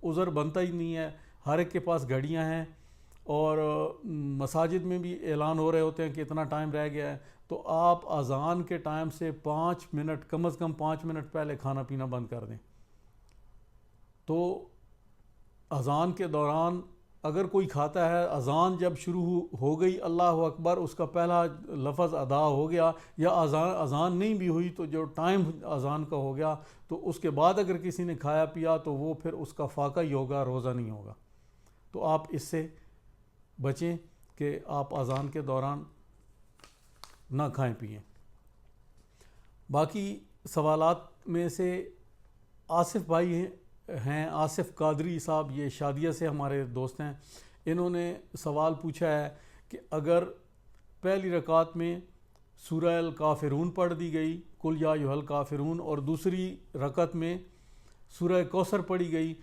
عذر بنتا ہی نہیں ہے. ہر ایک کے پاس گھڑیاں ہیں اور مساجد میں بھی اعلان ہو رہے ہوتے ہیں کہ اتنا ٹائم رہ گیا ہے. تو آپ اذان کے ٹائم سے 5 منٹ کم از کم 5 منٹ پہلے کھانا پینا بند کر دیں. تو اذان کے دوران اگر کوئی کھاتا ہے، اذان جب شروع ہو گئی اللہ اکبر، اس کا پہلا لفظ ادا ہو گیا، یا اذان نہیں بھی ہوئی تو جو ٹائم اذان کا ہو گیا، تو اس کے بعد اگر کسی نے کھایا پیا تو وہ پھر اس کا فاقہ ہی ہوگا، روزہ نہیں ہوگا. تو آپ اس سے بچیں کہ آپ اذان کے دوران نہ کھائیں پئیں. باقی سوالات میں سے آصف بھائی ہیں، آصف قادری صاحب، یہ شادیہ سے ہمارے دوست ہیں. انہوں نے سوال پوچھا ہے کہ اگر پہلی رکعت میں سورہ الکافرون پڑھ دی گئی، قل یا ایھا الکافرون، اور دوسری رکعت میں سورہ کوثر پڑھی گئی،